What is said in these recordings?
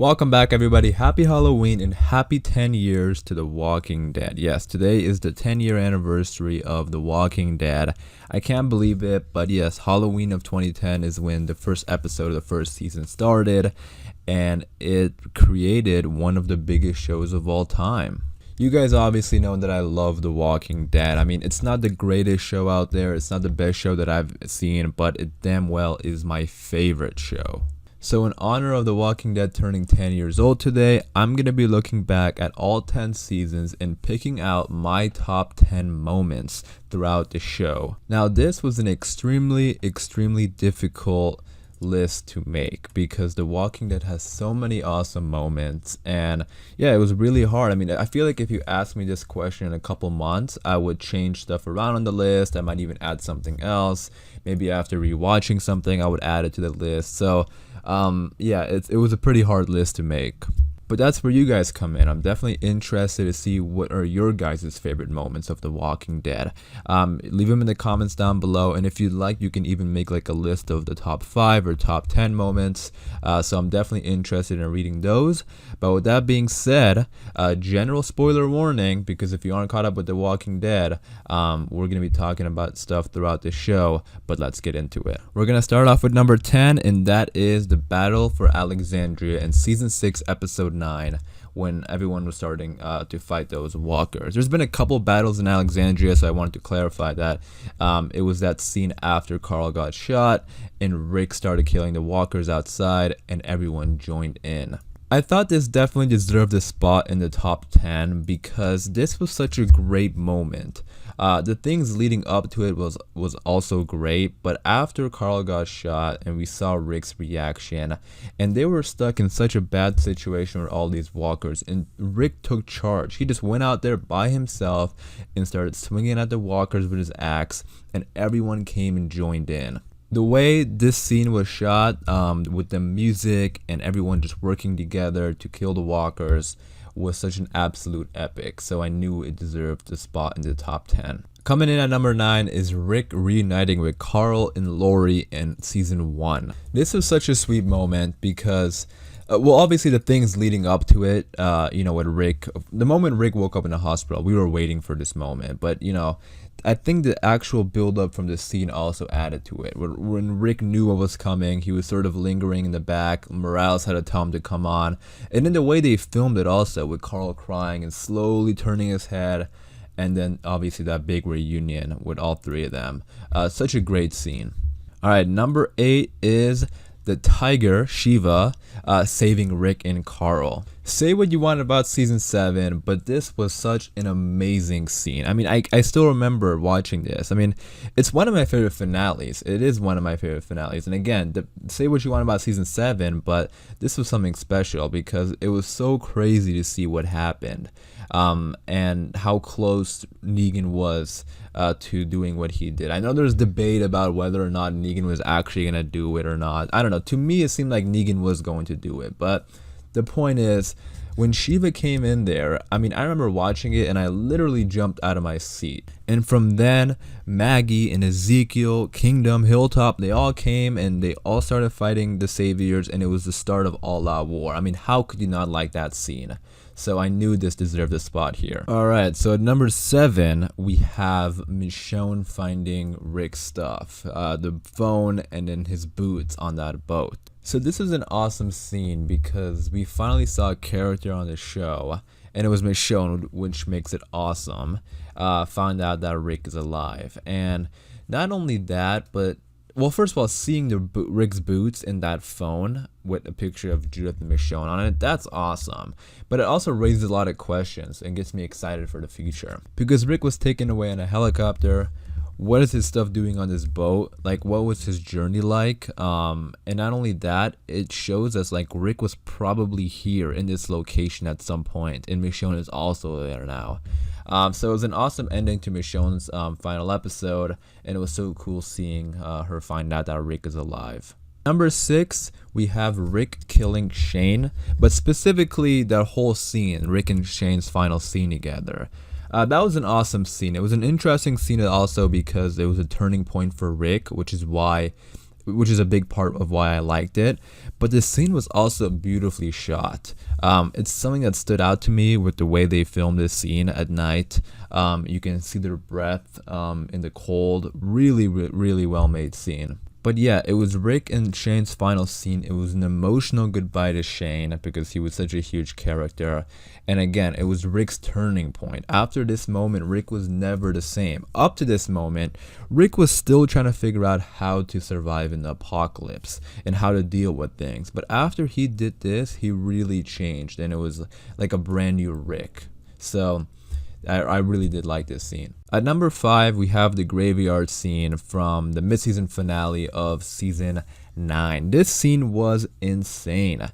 Welcome back, everybody. Happy Halloween and happy 10 years to The Walking Dead. Yes, today is the 10-year anniversary of The Walking Dead. I can't believe it, but yes, Halloween of 2010 is when the first episode of the first season started, and it created one of the biggest shows of all time. You guys obviously know that I love The Walking Dead. I mean, it's not the greatest show out there, it's not the best show that I've seen, but it damn well is my favorite show. So in honor of The Walking Dead turning 10 years old today, I'm going to be looking back at all 10 seasons and picking out my top 10 moments throughout the show. Now this was an extremely difficult list to make because The Walking Dead has so many awesome moments, and yeah, it was really hard. I mean, I feel like if you asked me this question in a couple months, I would change stuff around on the list. I might even add something else. Maybe after rewatching something, I would add it to the list. So yeah, it was a pretty hard list to make. But that's where you guys come in. I'm definitely interested to see what are your guys' favorite moments of The Walking Dead. Leave them in the comments down below, and if you'd like, you can even make like a list of the top 5 or top 10 moments. So I'm definitely interested in reading those. But with that being said, general spoiler warning, because if you aren't caught up with The Walking Dead, we're going to be talking about stuff throughout the show, but let's get into it. We're going to start off with number 10, and that is the Battle for Alexandria in Season 6, Episode 9, when everyone was starting to fight those walkers. There's been a couple battles in Alexandria, so I wanted to clarify that. It was that scene after Carl got shot and Rick started killing the walkers outside and everyone joined in. I thought this definitely deserved a spot in the top 10 because this was such a great moment. The things leading up to it was also great, but after Carl got shot and we saw Rick's reaction, and they were stuck in such a bad situation with all these walkers, and Rick took charge. He just went out there by himself and started swinging at the walkers with his axe, and everyone came and joined in. The way this scene was shot, with the music and everyone just working together to kill the walkers, was such an absolute epic, so I knew it deserved a spot in the top 10. Coming in at number 9 is Rick reuniting with Carl and Lori in Season 1. This was such a sweet moment because well, obviously the things leading up to it, with Rick, the moment Rick woke up in the hospital, we were waiting for this moment, but I think the actual build up from this scene also added to it. When Rick knew what was coming, he was sort of lingering in the back. Morales had to tell him to come on, and then the way they filmed it also, with Carl crying and slowly turning his head, and then obviously that big reunion with all three of them. Such a great scene. All right, number 8 is the tiger, Shiva, saving Rick and Carl. Say what you want about Season 7, but this was such an amazing scene. I mean, I still remember watching this. I mean, it's one of my favorite finales. It is one of my favorite finales. And again, say what you want about Season 7, but this was something special because it was so crazy to see what happened. And how close Negan was to doing what he did. I know there's debate about whether or not Negan was actually going to do it or not. I don't know. To me, it seemed like Negan was going to do it. But the point is, when Shiva came in there, I mean, I remember watching it and I literally jumped out of my seat. And from then, Maggie and Ezekiel, Kingdom, Hilltop, they all came and they all started fighting the Saviors, and it was the start of all-out war. I mean, how could you not like that scene? So I knew this deserved a spot here. Alright, so at number 7, we have Michonne finding Rick's stuff. The phone and then his boots on that boat. So this is an awesome scene because we finally saw a character on the show, and it was Michonne, which makes it awesome. Found out that Rick is alive. And not only that, but well, first of all, seeing Rick's boots in that phone with a picture of Judith and Michonne on it, that's awesome. But it also raises a lot of questions and gets me excited for the future. Because Rick was taken away in a helicopter. What is his stuff doing on this boat? Like, what was his journey like? And not only that, it shows us like Rick was probably here in this location at some point, and Michonne is also there now. So it was an awesome ending to Michonne's final episode, and it was so cool seeing her find out that Rick is alive. Number 6, we have Rick killing Shane, but specifically that whole scene, Rick and Shane's final scene together. That was an awesome scene. It was an interesting scene also because it was a turning point for Rick, which is why which is a big part of why I liked it. But the scene was also beautifully shot. It's something that stood out to me with the way they filmed this scene at night. You can see their breath in the cold. Really well made scene. But yeah, it was Rick and Shane's final scene. It was an emotional goodbye to Shane because he was such a huge character. And again, it was Rick's turning point. After this moment, Rick was never the same. Up to this moment, Rick was still trying to figure out how to survive in the apocalypse and how to deal with things. But after he did this, he really changed, and it was like a brand new Rick. So I really did like this scene. At number 5, we have the graveyard scene from the mid-season finale of season 9. This scene was insane.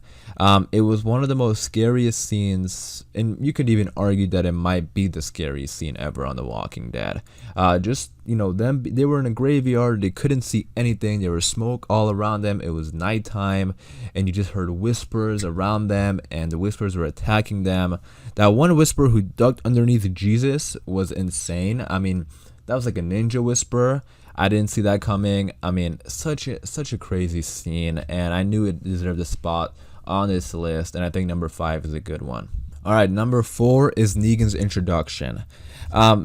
It was one of the most scariest scenes, and you could even argue that it might be the scariest scene ever on The Walking Dead. They were in a graveyard, they couldn't see anything, there was smoke all around them, it was nighttime, and you just heard whispers around them, and the whispers were attacking them. That one whisper who ducked underneath Jesus was insane. I mean, that was like a ninja whisper. I didn't see that coming. I mean, such a crazy scene, and I knew it deserved a spot on this list, and I think number 5 is a good one. Alright, number 4 is Negan's introduction.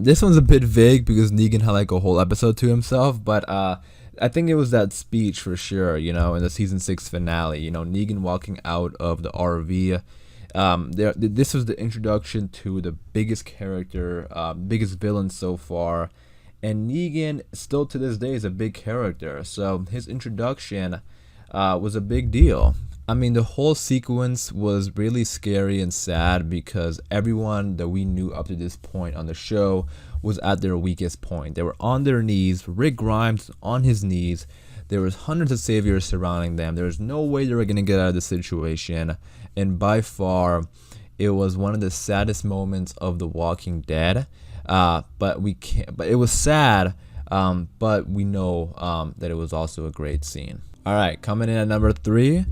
This one's a bit vague because Negan had like a whole episode to himself, but I think it was that speech for sure, in the season 6 finale, Negan walking out of the RV. This was the introduction to the biggest character, biggest villain so far, and Negan still to this day is a big character, so his introduction was a big deal. I mean, the whole sequence was really scary and sad because everyone that we knew up to this point on the show was at their weakest point. They were on their knees, Rick Grimes on his knees. There was hundreds of saviors surrounding them. There was no way they were going to get out of the situation. And by far, it was one of the saddest moments of The Walking Dead. But it was sad, but we know that it was also a great scene. Alright, coming in at number 3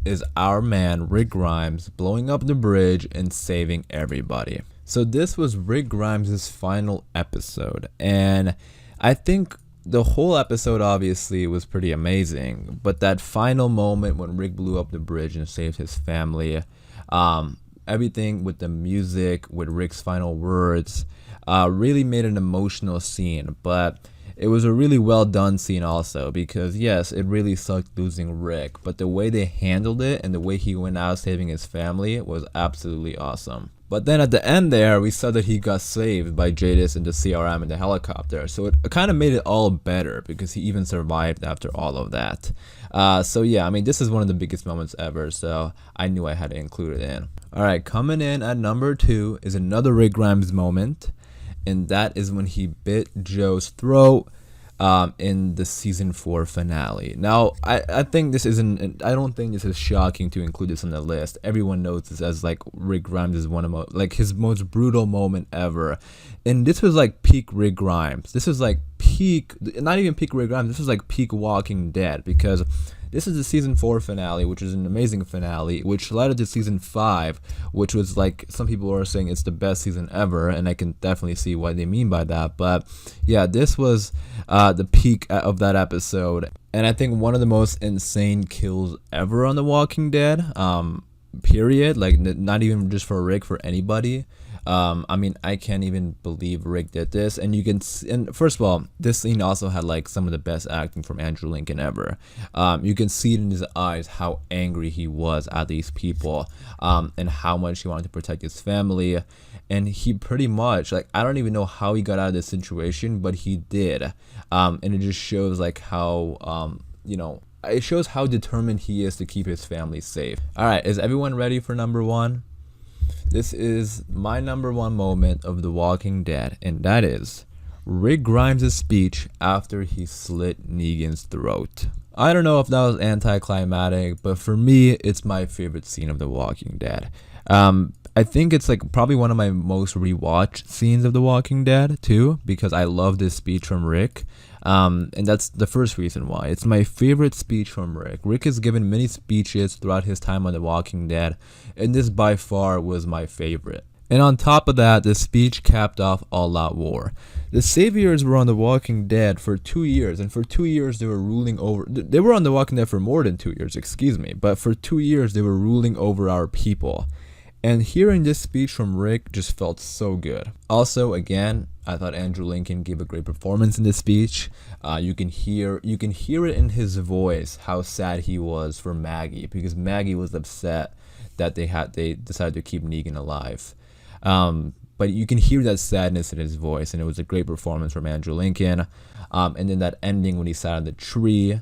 is our man Rick Grimes blowing up the bridge and saving everybody. So this was Rick Grimes' final episode, and I think the whole episode obviously was pretty amazing, but that final moment when Rick blew up the bridge and saved his family, everything with the music, with Rick's final words, really made an emotional scene. But it was a really well done scene also, because yes, it really sucked losing Rick, but the way they handled it and the way he went out saving his family was absolutely awesome. But then at the end there, we saw that he got saved by Jadis and the CRM and the helicopter, so it kind of made it all better because he even survived after all of that. So yeah, I mean, this is one of the biggest moments ever, so I knew I had to include it in. Alright, coming in at number 2 is another Rick Grimes moment, and that is when he bit Joe's throat in the season 4 finale. Now, I think this isn't, I don't think this is shocking to include this on the list. Everyone knows this as like Rick Grimes is one of his most brutal moment ever, and this was like peak Rick Grimes. This was like peak, not even peak Rick Grimes. This was like peak Walking Dead, because this is the season 4 finale, which is an amazing finale, which led into season 5, which was like, some people are saying it's the best season ever, and I can definitely see what they mean by that. But yeah, this was the peak of that episode, and I think one of the most insane kills ever on The Walking Dead, period. Like, not even just for Rick, for anybody. I mean, I can't even believe Rick did this, and you can and first of all, this scene also had like some of the best acting from Andrew Lincoln ever. You can see it in his eyes how angry he was at these people, and how much he wanted to protect his family, and he pretty much, like, I don't even know how he got out of this situation, but he did, and it just shows like how it shows how determined he is to keep his family safe. Alright, is everyone ready for number 1? This is my number 1 moment of The Walking Dead, and that is Rick Grimes' speech after he slit Negan's throat. I don't know if that was anticlimactic, but for me, it's my favorite scene of The Walking Dead. I think it's like probably one of my most rewatched scenes of The Walking Dead too, because I love this speech from Rick. And that's the first reason why. It's my favorite speech from Rick. Rick has given many speeches throughout his time on The Walking Dead, and this by far was my favorite. And on top of that, the speech capped off All Out War. The Saviors were on The Walking Dead for 2 years, and for 2 years they were ruling over. They were on The Walking Dead for more than 2 years, excuse me, but for 2 years they were ruling over our people. And hearing this speech from Rick just felt so good. Also, again, I thought Andrew Lincoln gave a great performance in this speech. You can hear it in his voice how sad he was for Maggie, because Maggie was upset that they decided to keep Negan alive. But you can hear that sadness in his voice, and it was a great performance from Andrew Lincoln. And then that ending when he sat on the tree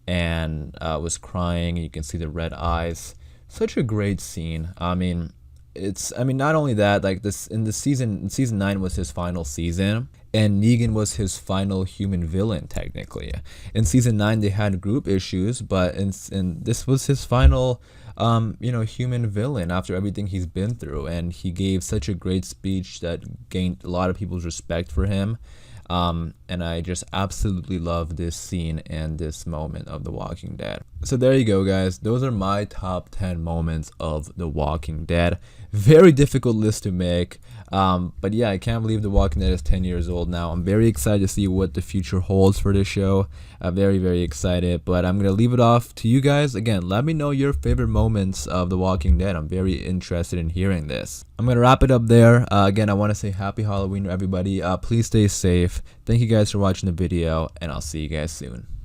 and was crying, and you can see the red eyes. Such a great scene. I mean, not only that, like this in season 9 was his final season, and Negan was his final human villain technically. In season 9 they had group issues, but in this was his final human villain after everything he's been through, and he gave such a great speech that gained a lot of people's respect for him. And I just absolutely love this scene and this moment of The Walking Dead. So there you go, guys. Those are my top 10 moments of The Walking Dead. Very difficult list to make. But yeah, I can't believe The Walking Dead is 10 years old now. I'm very excited to see what the future holds for this show. Very, very excited. But I'm going to leave it off to you guys. Again, let me know your favorite moments of The Walking Dead. I'm very interested in hearing this. I'm going to wrap it up there. Again, I want to say happy Halloween to everybody. Please stay safe. Thank you guys for watching the video, and I'll see you guys soon.